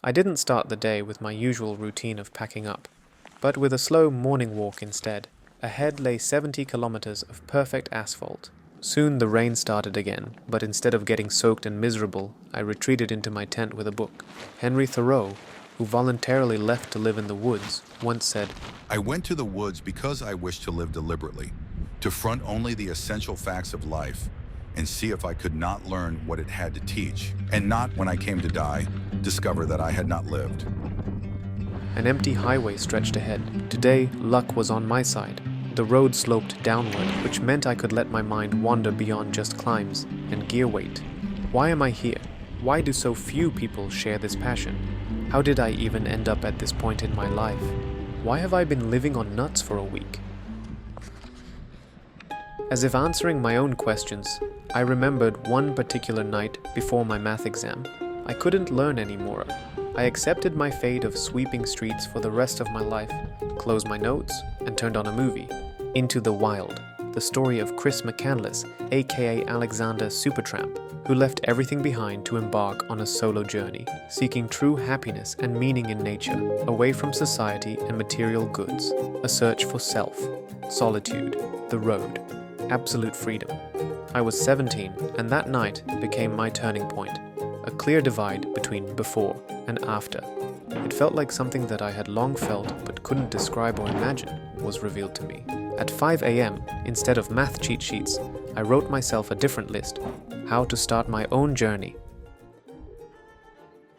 I didn't start the day with my usual routine of packing up, but with a slow morning walk instead. Ahead lay 70 kilometers of perfect asphalt. Soon the rain started again, but instead of getting soaked and miserable, I retreated into my tent with a book. Henry Thoreau, who voluntarily left to live in the woods, once said, I went to the woods because I wished to live deliberately, to front only the essential facts of life, and see if I could not learn what it had to teach, and not, when I came to die, discover that I had not lived. An empty highway stretched ahead. Today, luck was on my side. The road sloped downward, which meant I could let my mind wander beyond just climbs and gear weight. Why am I here? Why do so few people share this passion? How did I even end up at this point in my life? Why have I been living on nuts for a week? As if answering my own questions, I remembered one particular night before my math exam. I couldn't learn anymore. I accepted my fate of sweeping streets for the rest of my life, closed my notes, and turned on a movie, Into the Wild, the story of Chris McCandless, aka Alexander Supertramp, who left everything behind to embark on a solo journey, seeking true happiness and meaning in nature, away from society and material goods, a search for self, solitude, the road, absolute freedom. I was 17, and that night became my turning point, a clear divide between before and after. It felt like something that I had long felt but couldn't describe or imagine was revealed to me. At 5 a.m., instead of math cheat sheets, I wrote myself a different list, how to start my own journey.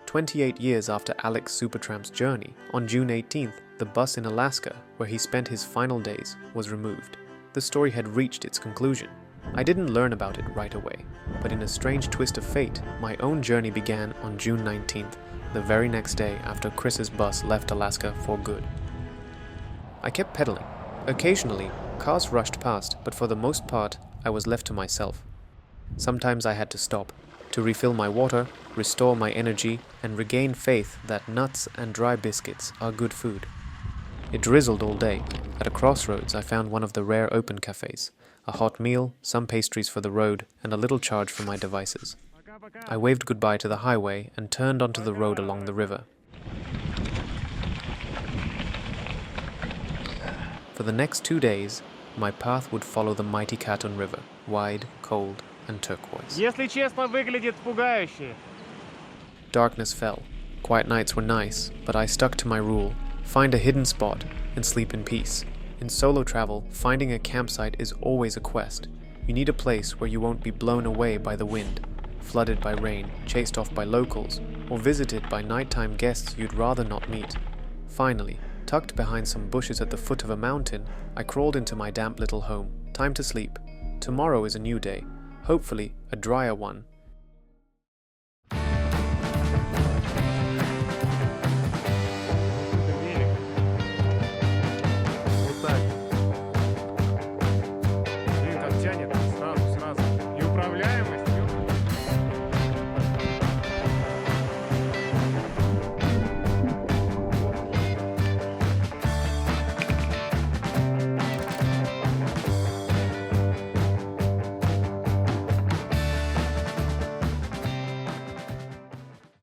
28 years after Alex Supertramp's journey, on June 18th, the bus in Alaska, where he spent his final days, was removed. The story had reached its conclusion. I didn't learn about it right away, but in a strange twist of fate, my own journey began on June 19th, the very next day after Chris's bus left Alaska for good. I kept pedaling. Occasionally, cars rushed past, but for the most part, I was left to myself. Sometimes I had to stop, to refill my water, restore my energy, and regain faith that nuts and dry biscuits are good food. It drizzled all day. At a crossroads, I found one of the rare open cafes. A hot meal, some pastries for the road, and a little charge for my devices. I waved goodbye to the highway and turned onto the road along the river. For the next 2 days, my path would follow the mighty Katun River, wide, cold, and turquoise. Если честно, выглядит пугающе. Darkness fell. Quiet nights were nice, but I stuck to my rule: find a hidden spot and sleep in peace. In solo travel, finding a campsite is always a quest. You need a place where you won't be blown away by the wind, flooded by rain, chased off by locals, or visited by nighttime guests you'd rather not meet. Finally, tucked behind some bushes at the foot of a mountain, I crawled into my damp little home. Time to sleep. Tomorrow is a new day, hopefully a drier one,